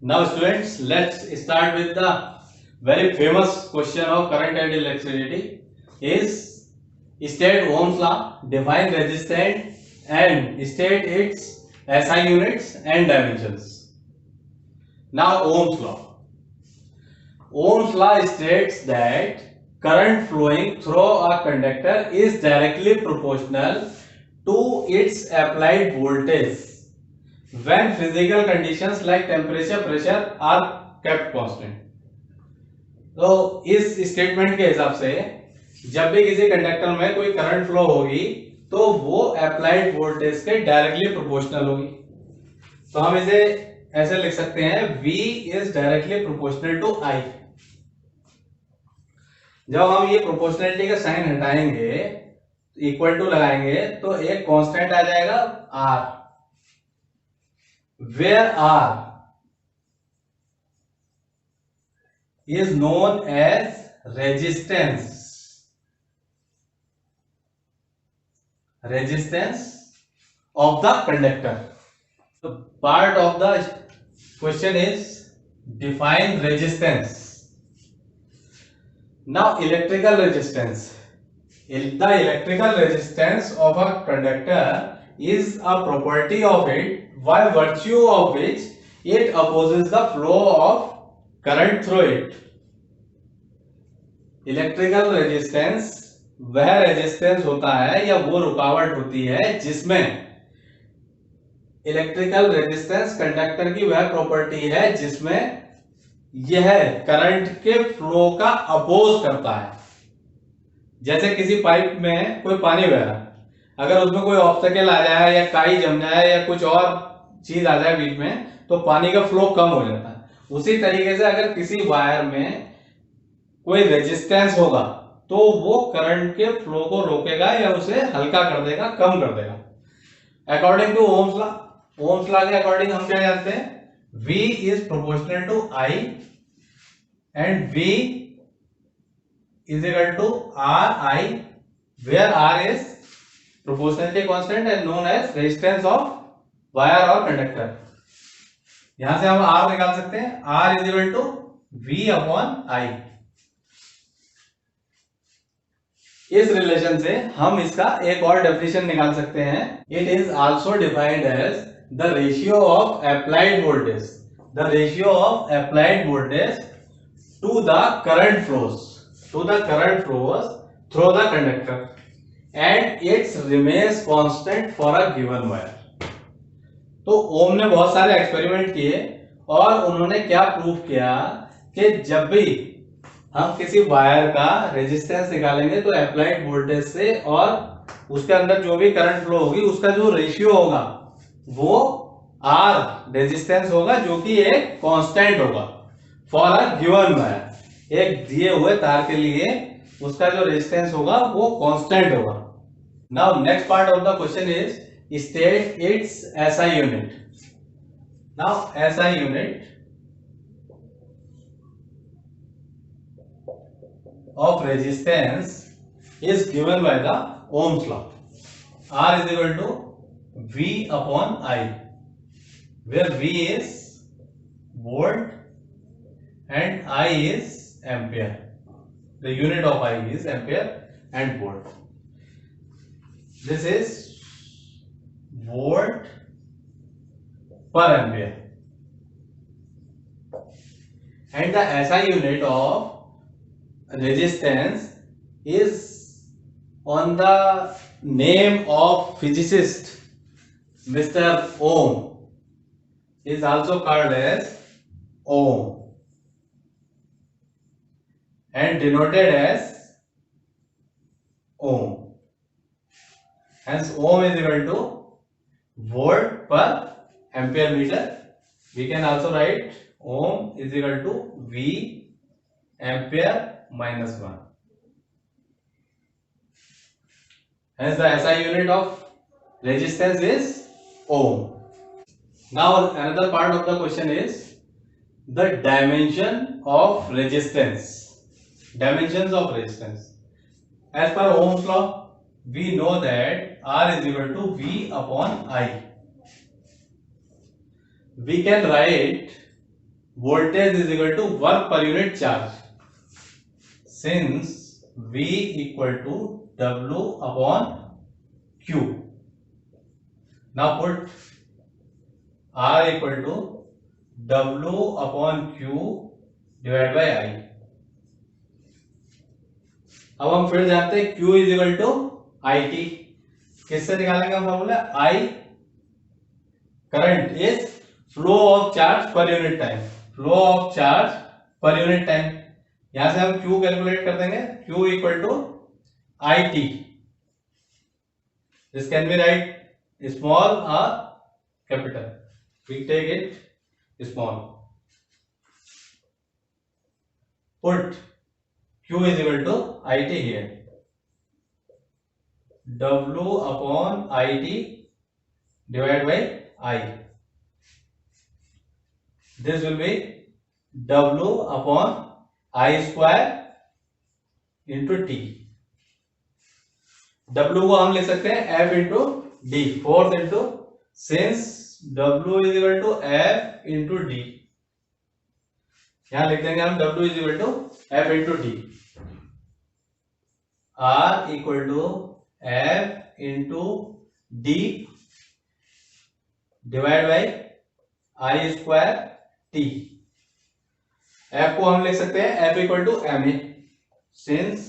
Now students, let's start with the very famous question of current and electricity is state Ohm's law, define resistance and state its SI units and dimensions. Now Ohm's law. Ohm's law states that current flowing through a conductor is directly proportional to its applied voltage when physical conditions like temperature, pressure are kept constant. तो इस statement के हिसाब से जब भी किसी conductor में कोई करंट फ्लो होगी तो वो अप्लाइड वोल्टेज के डायरेक्टली प्रोपोर्शनल होगी। तो हम इसे ऐसे लिख सकते हैं V is directly proportional to I। जब हम ये प्रोपोर्शनलिटी का साइन हटाएंगे, इक्वल टू लगाएंगे तो एक कांस्टेंट आ जाएगा R, where R is known as resistance of the conductor. The part of the question is define resistance. Now electrical resistance. The electrical resistance of a conductor is a property of it by virtue of which it opposes the flow of current through it. Electrical resistance वह resistance होता है या वो रुकावट होती है जिसमें electrical resistance conductor की वह प्रॉपर्टी है जिसमें यह करंट के फ्लो का अपोज करता है। जैसे किसी पाइप में कोई पानी बह रहा है, अगर उसमें कोई ऑब्स्टेकल आ जाए या काई जम जाए या कुछ और चीज आ जाए बीच में तो पानी का फ्लो कम हो जाता है। उसी तरीके से अगर किसी वायर में कोई रेजिस्टेंस होगा तो वो करंट के फ्लो को रोकेगा या उसे हल्का कर देगा, कम कर देगा। According to Ohm's law, Ohm's law के अकॉर्डिंग हम क्या जानते हैं, V is proportional to I and V is equal to RI, where R is proportionality constant and known as resistance of wire or conductor। यहां से हम R निकाल सकते हैं, R is equal to V upon I। इस relation से हम इसका एक और डेफिनेशन निकाल सकते हैं। It is also defined as the ratio of applied voltage, the ratio of applied voltage to the current flows, to the current flows through the conductor and it's remains constant for a given wire. तो Ohm ने बहुत सारे experiment किए और उन्होंने क्या prove किया कि जब भी हम किसी वायर का रेजिस्टेंस निकालेंगे तो अप्लाइड वोल्टेज से और उसके अंदर जो भी करंट फ्लो होगी उसका जो रेशियो होगा वो R रेजिस्टेंस होगा जो कि एक कांस्टेंट होगा फॉर अ गिवन वायर। एक दिए हुए तार के लिए उसका जो रेजिस्टेंस होगा वो कांस्टेंट होगा। Now next part of the question is state its SI unit. Now SI unit of resistance is given by the Ohm's law. R is equal to V upon I, where V is volt and I is ampere. The unit of I is ampere and volt. This is volt per ampere and the SI unit of resistance is on the name of physicist Mr. Ohm, is also called as Ohm and denoted as Ohm. Hence Ohm is equal to volt per ampere meter. We can also write Ohm is equal to V ampere minus 1. Hence the SI unit of resistance is Ohm. Now another part of the question is the dimension of resistance. Dimensions of resistance. As per Ohm's law, we know that R is equal to V upon I. We can write voltage is equal to work per unit charge. Since V equal to W upon Q. Now put R equal to W upon Q divided by I. अब हम फिर जानते हैं Q is equal to I T. किससे निकालेंगे हम formula? I current is flow of charge per unit time. Flow of charge per unit time. यहां से हम Q कैलकुलेट कर देंगे. Q equal to I T. This can be write small और capital. We take it small. Put Q is equal to IT here. W upon IT divided by I. This will be W upon I square into T. W को हम लिख सकते हैं F into D. Fourth into since W is equal to F into D. यहां लिख देंगे हम W is equal to F into D. R equal to F into D divided by I square T. F को हम लिख सकते हैं F equal to ma. Since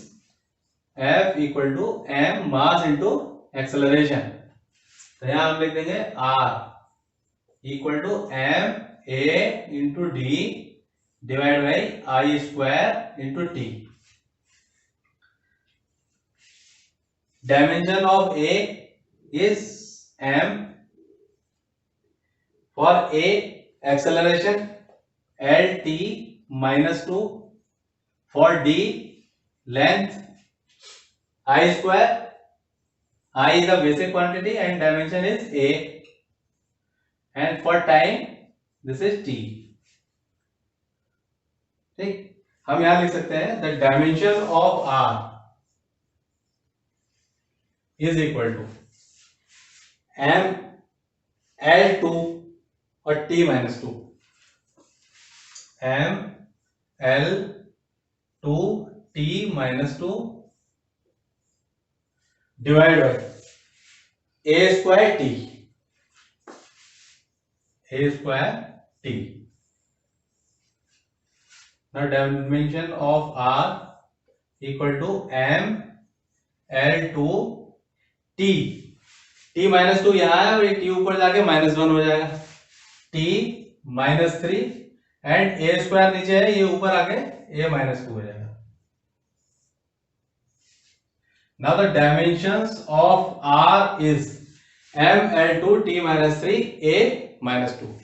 F equal to m mass into acceleration, तो यहां हम लिख देंगे R equal to m a into D divided by I square into T. Dimension of A is m. For A acceleration Lt minus 2. For D length I square. I is a basic quantity and dimension is A. And for time this is T. ठीक, हम यहां लिख सकते हैं the dimension of R is equal to m L2 और T minus 2. m L2 T minus 2 divided by A square T. A square T. Now dimension of R equal to m L2 T. T minus 2 यहाँ है और T ऊपर जाके -1 हो जाएगा. T minus 3 and A square नीचे है, ये ऊपर आके A minus 2 हो जाएगा. Now the dimensions of R is m L2 T minus 3 A minus 2.